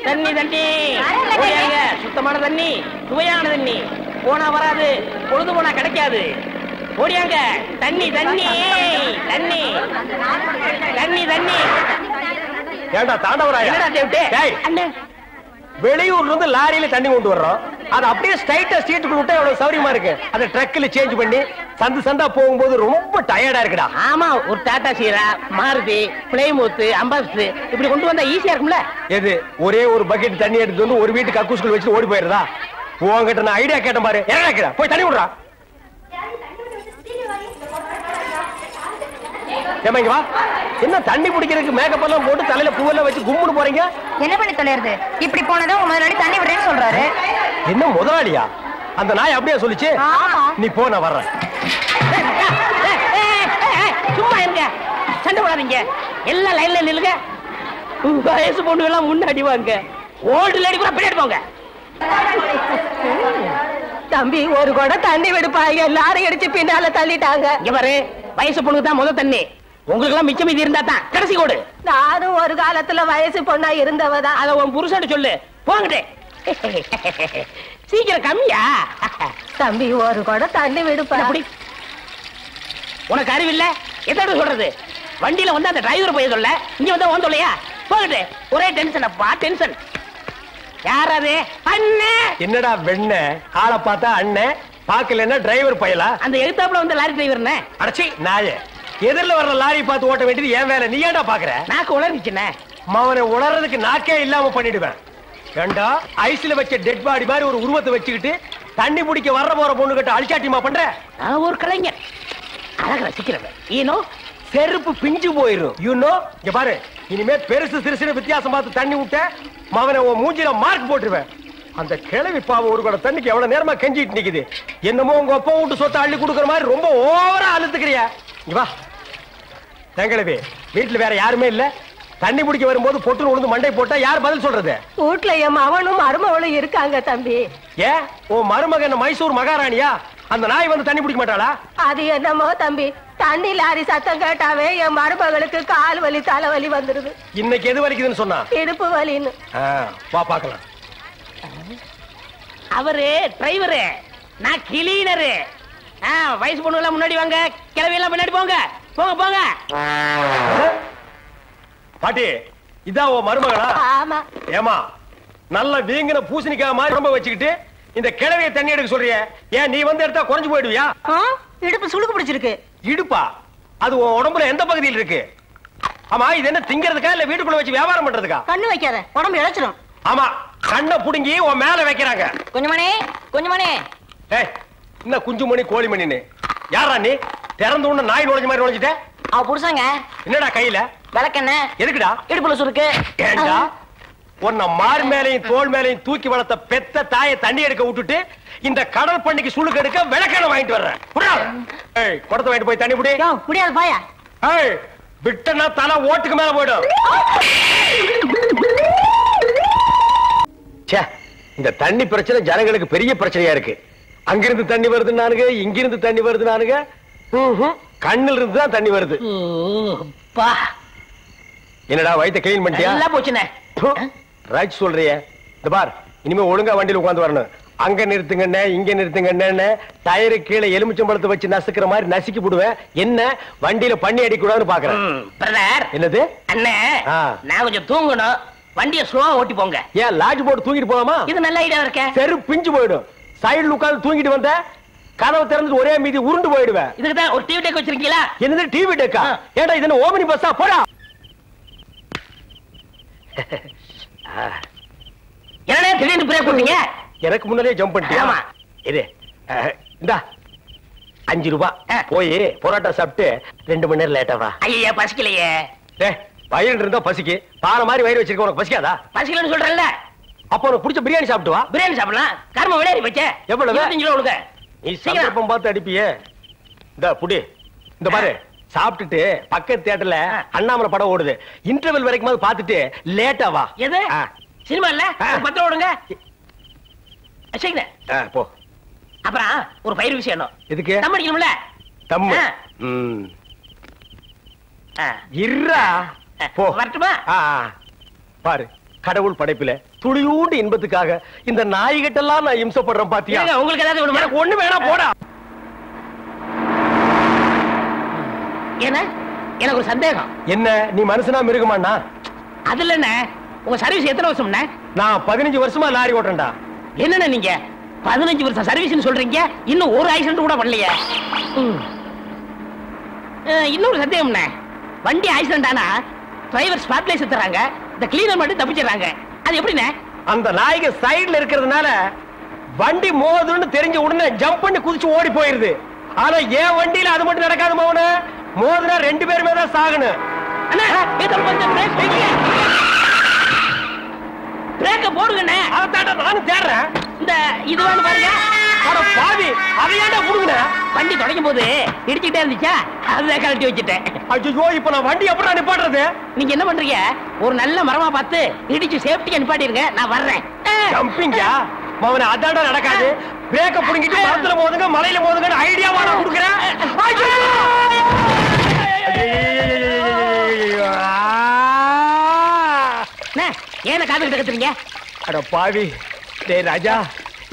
தண்ணி தண்ணி சுத்தமான தண்ணி, சுவையான தண்ணி. போனா வராது, பொழுது போனா கிடைக்காது. ஓடியாங்க. தண்ணி தண்ணி தண்ணி தண்ணி தண்ணி. ஏண்டா தாண்டவராயா, வெளியூர்ல இருந்து லாரியில தண்ணி கொண்டு வர்றோம். அது அப்படியே ஸ்ட்ரைட்டா ஸ்ட்ரீட்டுக்கு விட்டா எவ்வளவு சௌரியமா இருக்கு. அதை ட்ரக்ல சேஞ்ச் பண்ணி சந்து சந்தா போகும்போது ரொம்ப டயர்டா இருக்குடா. ஆமா, ஒரு டாடா சீரா, மாருதி, பிளைமூத், அம்பாஸ்டர் இப்படி கொண்டு வந்தா ஈஸியா இருக்கும்ல. எது ஒரே ஒரு பக்கெட் தண்ணி எடுத்து வந்து ஒரு வீட்டுக்கு அக்கூஸ்குள் வச்சு ஓடி போயிருதா? உங்ககிட்ட நான் ஐடியா கேட்டேன் பாரு. என்ன போய் தண்ணி விடுறா. வா, என்ன தண்ணி பிடிக்கிறதுக்கு மேக்கப் எல்லாம் போட்டு தலையில பூவெல்லாம் வச்சு கும்முன்னு போறீங்க? என்ன பண்ணி தொலைறது? இப்படி போனதும் உங்க முதலாளி தண்ணி விடுறேன்னு சொல்றாரு. என்ன முதலாளியா? அந்த நாய் அப்படியே சொல்லிச்சு. நீ போ, நான் வர்றேன். சும்மா இருங்க, சண்டை போடாதீங்க. எல்லாம் லைன்ல நில்லுங்க. வயசு பொண்ணு எல்லாம் முன்னாடி வாங்க, ஓல்டு லேடி கூட பின்னாடி போங்க. தம்பி, ஒரு குடம் தண்ணி விடுப்பா. எல்லாரும் அடிச்சு பின்னால தள்ளிட்டாங்க. இங்க பாரு, வயசு பொண்ணுக்கு தான் முதல் தண்ணி. உங்களுக்கு எல்லாம் மிச்சம் மீதி இருந்தா தான் கடைசி கோடு. நானும் ஒரு காலத்துல வயசு பொண்ணா இருந்தவதான். அத உன் புருஷன் சொல்லு. போங்கட்டே. சீக்கிரம் கம்மியா. தம்பி, ஒரு குடம் தண்ணி விடுப்பா. உனக்கு அறிவில்ல? எத்தனை சொல்றது? வண்டியில வந்து அந்த டிரைவர் போய் சொல்ல, இங்க வந்து ஓன் சொல்லையா? போகட்டே. ஒரே டென்ஷன் அப்பா, டென்ஷன். யாராவது? அண்ணன். என்னடா வெண்ண ஆளை பார்த்தா அண்ணன், பாக்கலன்னா டிரைவர் பயலா? அந்த எழுத்தாப்புல வந்து லாரி டிரைவர்னே. அடச்சி நாயே, எதிரில வர்ற லாரி பார்த்து ஓட்ட வேண்டியது ஏன் வேலை? நீ ஏன்டா பாக்குற? நாக்கு உளறிச்சுனே. மவனை உளறதுக்கு நாக்கே இல்லாம பண்ணிடுவேன். ஏண்டா ஐஸ்ல வச்ச டெட் பாடி மாதிரி ஒரு உருவத்தை வச்சுக்கிட்டு தண்ணி பிடிக்க வர்ற போற பொண்ணு கிட்ட அழிச்சாட்டியமா பண்ற? நான் ஒரு கலைஞர், அழக ரசிக்கிறவன். ஈனோ செருப்பு பிஞ்சு போயிரும். யூனோ, இங்க பாரு, இனிமே பெருசு சிறுசுன்னு வித்தியாசம் பார்த்து தண்ணி விட்ட மவனை உன் மூஞ்சில மார்க் போட்டுருவேன். அந்த கிழவி பாவம் ஒரு கூட தண்ணிக்கு எவ்வளவு நேரமா கெஞ்சிட்டு நிக்குது. என்னமோ உங்க அப்பா விட்டு சொத்தை அள்ளி கொடுக்குற மாதிரி ரொம்ப ஓவரா அழுத்துக்கிறியா? இங்க வா. தங்கிழவி, வீட்டுல வேற யாருமே இல்ல. தண்ணி பிடிக்க வரும்போது பொட்டு உழுந்து மண்டை போட்டா யார் பதில் சொல்றது? வீட்டுல என் மகனும் மருமகளும் இருக்காங்க தம்பி. ஏன் உன் மருமகன் மைசூர் மகாராணியா? அந்த நாய் வந்து தண்ணி பிடிக்க மாட்டாளா? அது என்னமோ தம்பி, தண்ணி லாரி சத்தம் கேட்டாவே என் மருமகளுக்கு கால் வலி தலைவலி வந்துருது. இன்னைக்கு எது வலிக்குதுன்னு சொன்னா? இடுப்பு வலின்னு. வா பாக்கலாம். அவரு டிரைவரு, நான் கிளீனரு. வயசு பொண்ணு எல்லாம் முன்னாடி வாங்க, கிளவி எல்லாம் முன்னாடி போங்க. போங்க போங்க. பாட்டி, இதான் உன் மருமகளா? ஆமா. ஏமா, நல்ல வீங்கின பூசணிக்காய் மாதிரி ரொம்ப வச்சுக்கிட்டு இந்த கிழவிய தண்ணி எடுக்க சொல்றிய? ஏன் நீ வந்து எடுத்தா குறைஞ்சு போயிடுவியா? இடுப்பு சுளுக்கு பிடிச்சிருக்கு. இடுப்பா? அது உன் உடம்புல எந்த பகுதியில் இருக்கு? ஆமா, இது என்ன திங்கிறதுக்கா இல்ல வீட்டுக்குள்ள வச்சு வியாபாரம் பண்றதுக்கா? கண்ணு வைக்காத, உடம்பு இழைச்சிடும். ஆமா, கண்ணை புடுங்கி உன் மேல வைக்கிறாங்க. கொஞ்சமணி கொஞ்சமணி. ஏய், என்ன குஞ்சு மணி கோழி மணின்னு? யாரா நீ? திறந்து உடனே நாய் நுழைஞ்ச மாதிரி நுழைஞ்சிட்ட. அவ புருஷங்க. என்னடா கையில? விளக்கெண்ண. எதுக்குடா? இடுப்புல சுருக்கு. ஏண்டா உன்னை மார் மேலையும் தோல் மேலையும் தூக்கி வளர்த்த பெத்த தாயை தண்ணி எடுக்க விட்டுட்டு இந்த கடல் பண்ணிக்கு சுளுக்கு எடுக்க விளக்கெண்ண வாங்கிட்டு வர்றேன். குடத்தை வாங்கிட்டு போய் தண்ணி புடி. முடியாது பாயா. விட்டனா தலை ஓட்டுக்கு மேல போயிடும். இந்த தண்ணி பிரச்சனை ஜனங்களுக்கு பெரிய பிரச்சனையா இருக்கு. அங்கிருந்து தண்ணி வருது நானுங்க, இங்கிருந்து தண்ணி வருது நானுங்க. கண்ணில் இருந்து தான் தண்ணி வருது. என்னடா வயித்தை கிளீன் பண்ணிட்டியா? எல்லாம் போச்சுனே. ரைட் சொல்றிய. இந்த பார், இனிமே ஒழுங்கா வண்டியில உட்கார்ந்து வரணும். அங்க நிறுத்துங்கண்ணே, இங்க நிறுத்துங்கண்ணே, டயரு கீழே எலுமிச்சம்பழத்தை வச்சு நசுக்கிற மாதிரி நசுக்கி போடுவேன். என்ன வண்டியில பண்ணி அடிக்க கூடாதுன்னு பாக்குறேன். பிரதர். என்னது? அண்ணே, நான் கொஞ்சம் தூங்கணும். வண்டியை ஸ்லோவா ஓட்டி போங்க. ஏன் லாட்ஜ் போட்டு தூங்கிட்டு போலாமா? இது நல்ல ஐடியா இருக்கே. செரு பிஞ்சு போயிடும். சைடுல உட்கார்ந்து தூங்கிட்டு வந்த கதவை திறந்து ஒரே மீதி உருண்டு போயிடுவேன். இதுக்கு தான் ஒரு டிவி டெக் வச்சிருக்கீங்களா? என்னது டிவி டெக்கா? ஏண்டா இது ஓமினி பஸ்ஸா? போடா. என்னடா திடீர்னு பிரேக் போட்டீங்க? எனக்கு முன்னாலே ஜம்ப் பண்ணிட்டியா? ஆமா. இது இந்தா 5 ரூபாய். போய் பரோட்டா சாப்பிட்டு 2 மணி நேரம் லேட்டா வா. ஐயா பசிக்கலையே. வயிறு இருந்தா பசிக்கு. பாறை மாதிரி வயிறு வச்சிருக்க உனக்கு பசிக்காதா? பசிக்கலன்னு சொல்றேன்ல. அப்ப உனக்கு பிடிச்ச பிரியாணி சாப்பிட்டு வா. பிரியாணி சாப்பிடலாம். கர்ம விளையாடி வச்சே. எவ்வளவு? 25 ரூபா கொடுங்க. நீ சந்தர்ப்பம் பார்த்து அடிப்பியே. இந்த புடி. இந்த பாரு, சாப்பிட்டுட்டு பக்கத்து தியேட்டர்ல அண்ணாமலை படம் ஓடுது. இன்டர்வல் வரைக்கும் பார்த்துட்டு லேட்டா வா. எது சினிமா இல்ல? 10 ரூபா கொடுங்க. போ. அப்புறம் ஒரு பயிர் விஷயம். எதுக்கு? தம் அடிக்கணும்ல. தம். இருடா. போ. வரட்டுமா? பாரு, கடவுள் படைப்பில துளியூண்டு இன்பத்துக்காக இந்த நாய்கிட்டெல்லாம் நான் இம்சப்படுறேன் பாத்தியா? உங்களுக்கு ஏதாவது ஒண்ணு வேணாம் போடா. என்ன எனக்கு ஒரு சந்தேகம். என்ன நீ மனுஷனா மிருகமாண்ணா? அதுல என்ன உங்க சர்வீஸ் எத்தனை வருஷம்? நான் 15 வருஷமா லாரி ஓட்டுறேன்டா. என்னண்ணே நீங்க 15 வருஷம் சர்வீஸ் சொல்றீங்க, இன்னும் ஒரு ஆக்சிடென்ட் கூட பண்ணலையே. இன்னொரு சந்தேகம், வண்டி ஆக்சிடென்ட் ஆனா டிரைவர் ஸ்பாட்ல செத்துறாங்க, இந்த கிளீனர் மட்டும் தப்பிச்சிடறாங்க. அது எப்படிண்ணே? அந்த நாய்க்கு சைடுல இருக்கிறதுனால வண்டி மோதுன்னு தெரிஞ்ச உடனே ஜம்ப் பண்ணி குதிச்சு ஓடி போயிருது. ஆனா என் வண்டியில அது மட்டும் நடக்காது மோன. மோதுனா 2 பேருமே தான் சாகணும். பிரேக்க போடுங்கண்ணே. அதான்டா நானும் தேடுறேன். இந்த இது வேணும் பாருங்க. அட பாவி, அதையாண்டா புடுங்கன. வண்டி தொடங்கும் போது இடிச்சிட்டே இருந்துச்சா, அதுதான் கழட்டி வச்சுட்டேன். ஐயோ, இப்ப நான் வண்டி எப்படி நிப்பாட்டுறது? நீங்க என்ன பண்றீங்க, ஒரு நல்ல மரமா பார்த்து இடிச்சு சேஃப்டியா நிப்பாட்டிருங்க, நான் வர்றேன். ஜம்பிங்கா மவனே, அதான்டா நடக்காது. பிரேக்க புடுங்கிட்டு மரத்துல மோதுங்க, மலையில மோதுங்கன்னு ஐடியாவா நான் கொடுக்குறேன். ஏன காதுகிட்ட கத்துறீங்க? அட பாவி, டேய் ராஜா,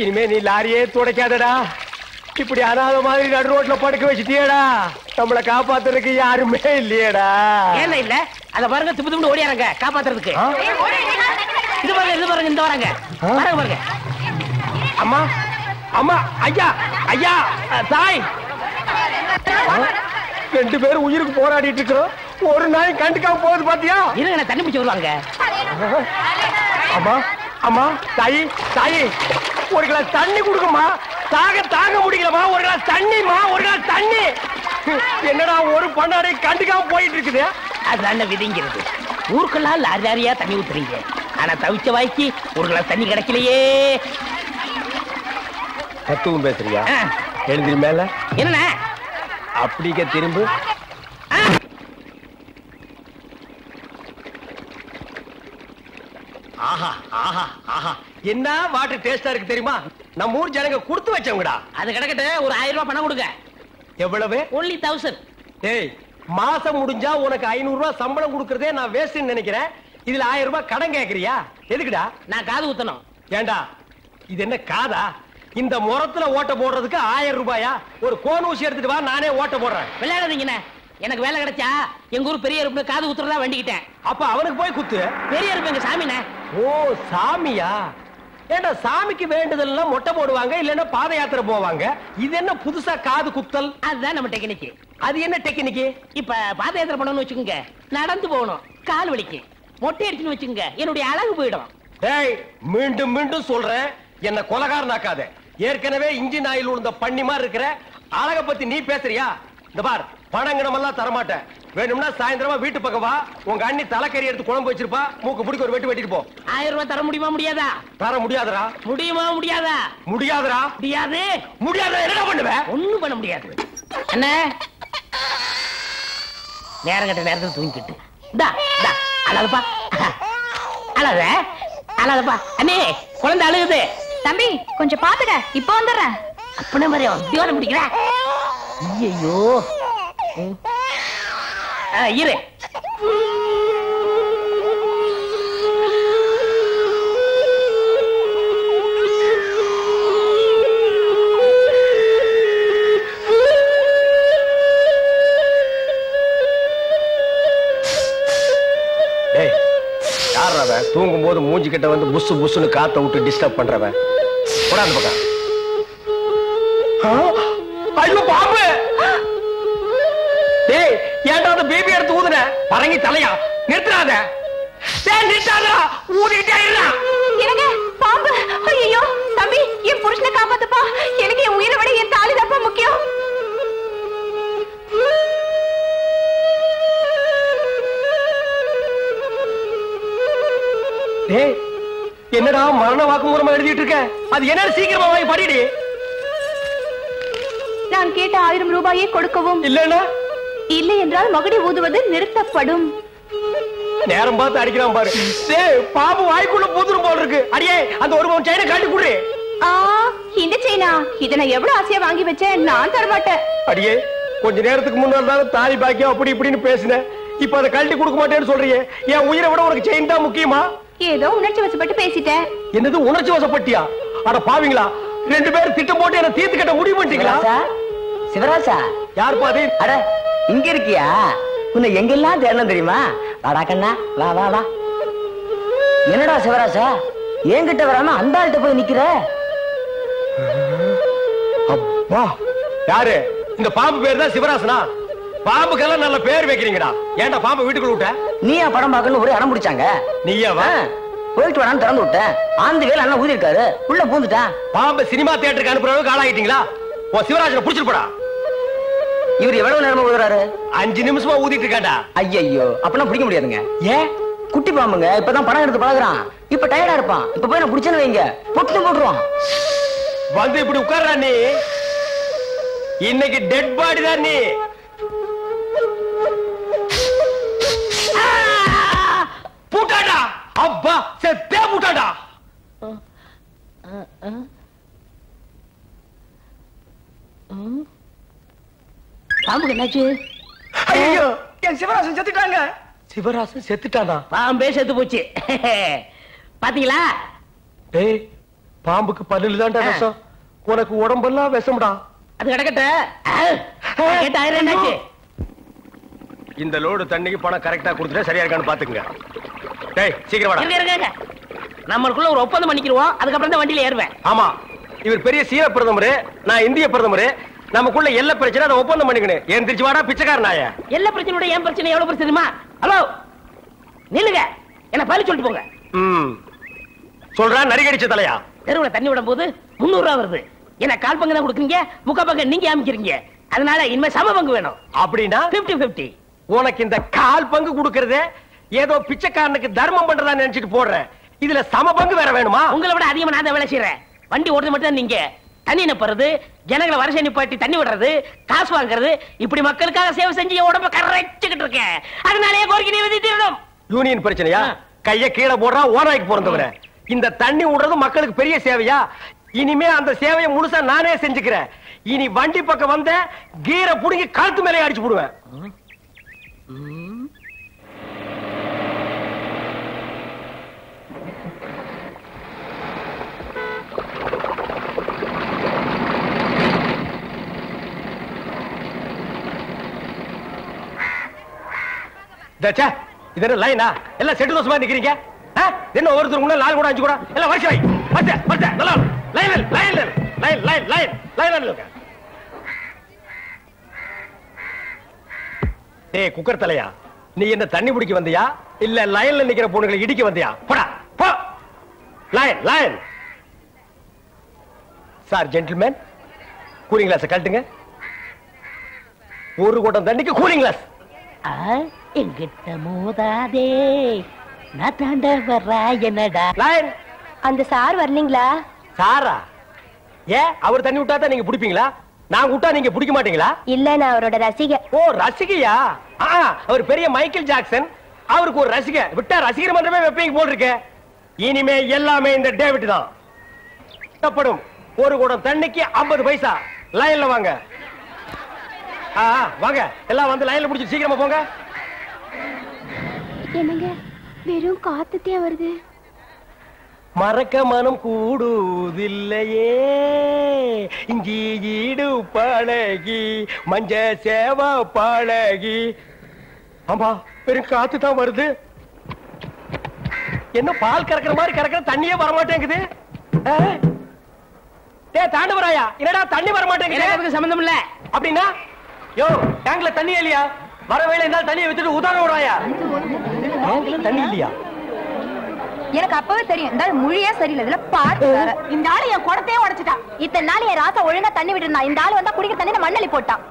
இனிமே நீ லாரியே துடைக்காதடா. இப்படி அனாத மாதிரி நடு ரோட்ல படுக்க வச்சுட்டியேடா. நம்மளை காப்பாத்துறதுக்கு யாருமே இல்லையேடா. ஏன் இல்ல? அத பாருங்க, திப்பு திப்பு ஓடியாரங்க காப்பாத்துறதுக்கு. இது பாருங்க, இது பாருங்க, இந்த வராங்க பாருங்க பாருங்க. அம்மா அம்மா, ஐயா ஐயா, தாய், 2 பேரும் உயிருக்கு போராடிட்டு இருக்கிறோம். ஒரு நாய் கண்டுக்காம போகுது பாத்தியா? இருங்க, தண்ணி பிடிச்சு வருவாங்க. அம்மா அம்மா, தாயி தாயி, ஒரு கிளாஸ் தண்ணி கொடுக்குமா. தாங்க முடியலமா. ஒரு கிளாஸ் தண்ணிமா, ஒரு கிளாஸ் தண்ணி. என்னடா ஒரு பண்ணாடை கண்டுக்காம போயிட்டு இருக்குது. அதுதான் விதிங்கிறது. ஊருக்கெல்லாம் லாரி லாரியா தண்ணி ஊத்துறீங்க, ஆனா தவிச்ச வாய்க்கு ஒரு கிளாஸ் தண்ணி கிடைக்கலையே. தத்துவம் பேசுறியா? எழுந்திரி மேல. என்ன அப்படிக்க திரும்பு. ஆஹா ஆஹா ஆஹா, என்ன வாட்டர் டேஸ்டா இருக்கு தெரியுமா? நம்ம ஊர் ஜனங்க கொடுத்து வச்சவங்கடா. அது கிடக்கட்டு, ஒரு 1000 ரூபாய் பணம் கொடுங்க. எவ்வளவு? only 1000. ஏய், மாசம் முடிஞ்சா உனக்கு 500 ரூபாய் சம்பளம் கொடுக்கறதே நான் வேஸ்ட்னு நினைக்கிறேன். இதுல 1000 ரூபாய் கடன் கேக்குறியா? எதுக்குடா? நான் காது ஊத்தணும். ஏண்டா, இது என்ன காதா? இந்த முறத்துல ஓட்ட போடுறதுக்கு 1000 ரூபாயா? ஒரு கோன் ஊசி எடுத்துட்டு வா, நானே ஓட்ட போடுறேன். விளையாடாதீங்கண்ணே. எனக்கு வேலை கிடைச்சா எங்க ஊர் பெரிய அருப்பு காது ஊத்துறதா வேண்டிக்கிட்டேன். அப்ப அவனுக்கு போய் குத்து. பெரிய அருப்பு எங்க சாமிண்ணே. ஓ, சாமியா? ஏண்டா, சாமிக்கு வேண்டுதல்னா மொட்டை போடுவாங்க, இல்லன்னா பாத யாத்திரை போவாங்க. இது என்ன புதுசா காது குத்தல்? அதுதான் நம்ம டெக்னிக்கு. அது என்ன டெக்னிக்கு? இப்ப பாத யாத்திரை பண்ணணும்னு வச்சுக்கோங்க, நடந்து போகணும், கால் வலிக்கு. மொட்டை அடிச்சுன்னு வச்சுக்கோங்க, என்னுடைய அழகு போயிடும். டேய், மீண்டும் மீண்டும் சொல்றேன், என்ன கொலகாரனாக்காத. ஏற்கனவே இன்ஜின் ஆயில் உள்ள பண்ணி மாதிரி இருக்கிற அழக பத்தி நீ பேசுறியா? இந்த பார், பணங்கணம் எல்லாம் தரமாட்டேன். வேணும்னா சாயந்தரமா வீட்டு பக்கம் வா, உங்க அண்ணி தலைக்கறி எடுத்து குழம்பு வச்சிருப்பா, மூக்கு பிடிக்க ஒரு வெட்டு வெட்டிட்டு போ. 1000 ரூபாய் தர முடியுமா முடியாதா? தர முடியாதுடா. முடியுமா முடியாதா? முடியாதுடா. முடியாது. முடியாத என்ன பண்ணுவேன்? ஒண்ணும் பண்ண முடியாது. என்ன நேரம் கட்ட நேரத்தில் தூங்கிட்டு அழகப்பா, அழக அழகப்பா. அண்ணே, குழந்தை அழுகுது. தம்பி கொஞ்சம் பாத்துக்க, இப்ப வந்துடுறேன். அப்பன மாதிரி உத்தியோகம் பிடிக்கிற. ஐயோ, இரு. தூங்கும் போது மூஞ்சி கிட்ட வந்து புசு புசுன்னு காத்த விட்டு டிஸ்டர்ப் பண்றவன். போடாது பக்கம். ஐயோ பாம்பு! டேய், ஏன்டா அந்த பேபி எடுத்து ஊதுன? பரங்கி தலையா? நிறுத்தாத. டேய், நிறுத்தாதடா. ஊதிட்டே இருடா. எனக்கு பாம்பு. ஐயோ தம்பி, என் புருஷனை காப்பாத்துப்பா. எனக்கு என் உயிரை விட என் தாலி தான் முக்கியம். டேய், என்னடா மரண வாக்குமூலமா எழுதிட்டு இருக்க? அது என்ன, சீக்கிரமா வாங்கி படிடி. நான் கேட்ட 1000 ரூபாயை கொடுக்கவும். இல்லன்னா இல்லை என்றால் மகுடி ஊதுவது நிறுத்தப்படும். நேரம் பார்த்து அடிக்கிறான் பாரு. டேய், பாம்பு வாய்க்குள்ள பூதுரும் போல இருக்கு. அடியே, அந்த ஒரு பவுன் செயினை காட்டி குடுறே. இந்த செயினா? இத நான் எவ்வளவு ஆசையா வாங்கி வச்சேன், நான் தர மாட்டேன். அடியே, கொஞ்ச நேரத்துக்கு முன்னாடி தான் தாலி பாக்கியம் அப்படி இப்படின்னு பேசினேன். இப்ப அதை கழட்டி கொடுக்க மாட்டேன்னு சொல்றியே. என் உயிரை விட உனக்கு செயின் தான் முக்கியமா? ஏதோ உணர்ச்சி வசப்பட்டு பேசிட்டேன். என்னது உணர்ச்சி வசப்பட்டியா? அட பாவீங்களா, 2 பேரும் திட்டம் போட்டு என்ன தீர்த்து கட்ட முடிவு பண்ணிட்டீங்களா? சிவராசா, யார் பாதி? அட இங்க இருக்கியா? உன்னை எங்கெல்லாம் தேடணும் தெரியுமா? வாடா கண்ணா, வா வா வா. என்னடா சிவராசா, என்கிட்ட வராம அந்த ஆள்கிட்ட போய் நிக்கிற? அப்பா, யாரு இந்த பாம்பு? பேர் தான் சிவராசனா? பாம்புக்கெல்லாம் நல்ல பேர் வைக்கிறீங்கடா. ஏன்டா பாம்பு வீட்டுக்குள்ள விட்ட? நீயா படம் பார்க்கணும் ஒரே அடம் பிடிச்சாங்க. நீயா வா? போயிட்டு வரான்னு திறந்து விட்டேன். ஆந்து வேலை அண்ணன் ஊதி இருக்காரு, உள்ள பூந்துட்டான். பாம்பு சினிமா தியேட்டருக்கு அனுப்புற அளவுக்கு ஆளாகிட்டீங்களா? ஓ சிவராஜனை புடிச்சிட்டு போடா. இவர் எவ்வளவு நேரமா ஊதுறாரு? 5 நிமிஷமா ஊதிட்டு இருக்காண்டா. ஐயோ, அப்பனா பிடிக்க முடியாதுங்க. ஏன்? குட்டி பாம்புங்க, இப்பதான் படம் எடுத்து பழகுறான். இப்ப டயர்டா இருப்பான். இப்ப போய் நான் பிடிச்சேன்னு வைங்க, பொட்டு போட்டுருவான். வந்து இப்படி உட்கார்றா நீ. இன்னைக்கு டெட் பாடி தான் நீ. பூட்டாடா. அப்பா செத்தே பூட்டாடா. பாம்புக்கு என்னாச்சு? ஐயோ, என் சிவராசன் செத்துட்டாங்க. சிவராசன் செத்துட்டானா? பாம்பே செத்து போச்சு. பாத்தீங்களா? டேய், பாம்புக்கு பல்லுல தான்டா விஷம். உனக்கு உடம்பெல்லாம் விஷம்டா. அது கிடக்கட்ட. என்னாச்சு? இந்த லோடு தண்ணிக்கு பணம் கரெக்டா கொடுத்துட்டா சரியா இருக்கான்னு பாத்துக்குங்க. டேய் சீக்கிரம் வாடா. இருங்க. நம்மளுக்குள்ள ஒரு ஒப்பந்தம் பண்ணிக்கிறோம், அதுக்கப்புறம் தான் வண்டியில ஏறுவேன். ஆமா, இவர் பெரிய சீன பிரதமர், நான் இந்திய பிரதமர். நமக்குள்ள எல்லா பிரச்சனை அதை ஒப்பந்தம் பண்ணிக்கணும். ஏன் திருச்சி வாடா பிச்சைக்கார நாய. எல்லா பிரச்சனையோட ஏன் பிரச்சனை எவ்வளவு பிரச்சனை தெரியுமா? ஹலோ நில்லுங்க, என்ன பதில் சொல்லிட்டு போங்க. சொல்றா நரிகடிச்ச தலையா. தெருவுல தண்ணி விடும் போது 300 ரூபா வருது. என்ன கால் பங்கு தான் கொடுக்குறீங்க, முக்கா பங்கு நீங்க அமைக்கிறீங்க. அதனால இனிமே சம பங்கு வேணும். அப்படின்னா 50-50. உனக்கு இந்த கால் பங்கு கொடுக்கறதே ஏதோ பிச்சைக்காரனுக்கு தர்மம் பண்றதா நினைச்சிட்டு போடுறேன். இதுல சம பங்கு வேற வேணுமா? உங்களை விட அதிகமா நான் தான் வேலை செய்யறேன். வண்டி ஓட்டுறது மட்டும் தான் நீங்க. தண்ணி நிப்பறது, ஜனங்களை வருஷம் நிப்பாட்டி தண்ணி விடுறது, காசு வாங்குறது, இப்படி மக்களுக்காக சேவை செஞ்சு என் உடம்ப கரைச்சுக்கிட்டு இருக்கேன். அதனாலே கோரிக்கை நிறைவேற்றிடணும். யூனியன் பிரச்சனையா? கைய கீழே போடுறா ஓனாய்க்கு பிறந்தவர. இந்த தண்ணி விடுறது மக்களுக்கு பெரிய சேவையா? இனிமே அந்த சேவையை முழுசா நானே செஞ்சுக்கிறேன். இனி வண்டி பக்கம் வந்த கீரை புடுங்கி கழுத்து மேலே அடிச்சு போடுவேன். இது என்ன லைனா? எல்லாம் செட்டு தோசமா நிக்கிறீங்க. என்ன ஒருத்தர் கூட 4 கூட 5 கூட எல்லாம் வரிசை நல்லா லைன். டேய் குக்கர் தலையா, நீ என்ன தண்ணி பிடிக்க வந்தியா இல்ல லைன்ல நிக்கிற பொண்ணுகளை இடிக்க வந்தியா? போடா போ. Line. Sir gentleman, cooling glass கழட்டுங்க. ஒரு குடம் தண்ணிக்கு கூலிங் கிளாஸ். எங்கிட்ட மோதாதே, நான் தாண்ட வர்றா என்னடா. லைன். அந்த சார் வரலீங்களா? சாரா? ஏன் அவர் தண்ணி விட்டா தான் நீங்க பிடிப்பீங்களா? நான் விட்டா நீங்க பிடிக்க மாட்டீங்களா? இல்ல, நான் அவரோட ரசிகை. ஓ ரசிகையா? அவர் பெரிய மைக்கேல் ஜாக்சன். அவருக்கு ஒரு ரசிகை விட்டா ரசிகர் மன்றமே வைப்பீங்க போல் இருக்க. இனிமே எல்லாமே இந்த டேவிட் தான். ஒரு குடம் தண்ணிக்கு 50 பைசா. லைன்ல வாங்க. வாங்க எல்லாம் வந்து லைன்ல பிடிச்சி சீக்கிரமா போங்க. என்னங்க வெறும் காத்துட்டே வருது. மறக்க மனம் கூடுதில்லையே, இஞ்சி ஈடு பழகி மஞ்ச சேவா பழகி. ஆமா வெறும் காத்து தான் வருது. என்ன பால் கறக்கிற மாதிரி கறக்கிற, தண்ணியே வரமாட்டேங்குது. தாண்டவராயா, என்னடா தண்ணி வரமாட்டேங்குது? சம்பந்தம் இல்ல. அப்படின்னா யோ டேங்க்ல தண்ணி இல்லையா? வர வேலை இருந்தாலும் தண்ணியை வச்சுட்டு உதாரணம் விடுறாயா? டேங்க்ல தண்ணி இல்லையா? எனக்கு அப்பவே தெரியும் இந்த ஆள் மொழியே சரியில்லை. இதுல பாட்டு வேற. இந்த ஆளு என் குடத்தையே உடைச்சிட்டான். இத்தனை நாள் என் ராசா ஒழுங்கா தண்ணி விட்டுருந்தான். இந்த ஆளு வந்தா குடிக்கிற தண்ணி மண்ணலி போட்டான்.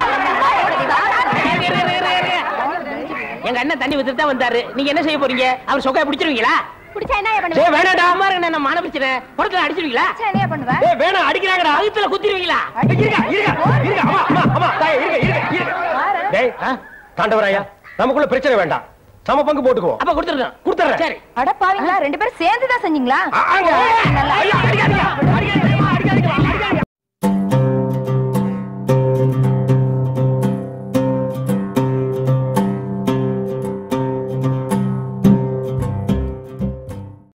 எங்க அண்ணன் தண்ணி வித்துட்டு தான் வந்தாரு. நீங்க என்ன செய்ய போறீங்க? அவர் சொக்கைய பிடிச்சிருவீங்களா? பிடிச்சா என்ன பண்ணுவீங்க? வேணாடா மாறுங்க, நான் மான பிரச்சனை. குடத்துல அடிச்சிருவீங்களா? என்ன பண்ணுவேன்? வேணாம் அடிக்கிறாங்கடா. அழுத்துல குத்திருவீங்களா? தாண்டவராயா, நமக்குள்ள பிரச்சனை வேண்டாம். சம பங்கு போட்டுக்குவோம். அப்ப கொடுத்துறேன். சரி. அட பாவீங்களா, 2 பேரும் சேர்ந்து தான் செஞ்சீங்களா?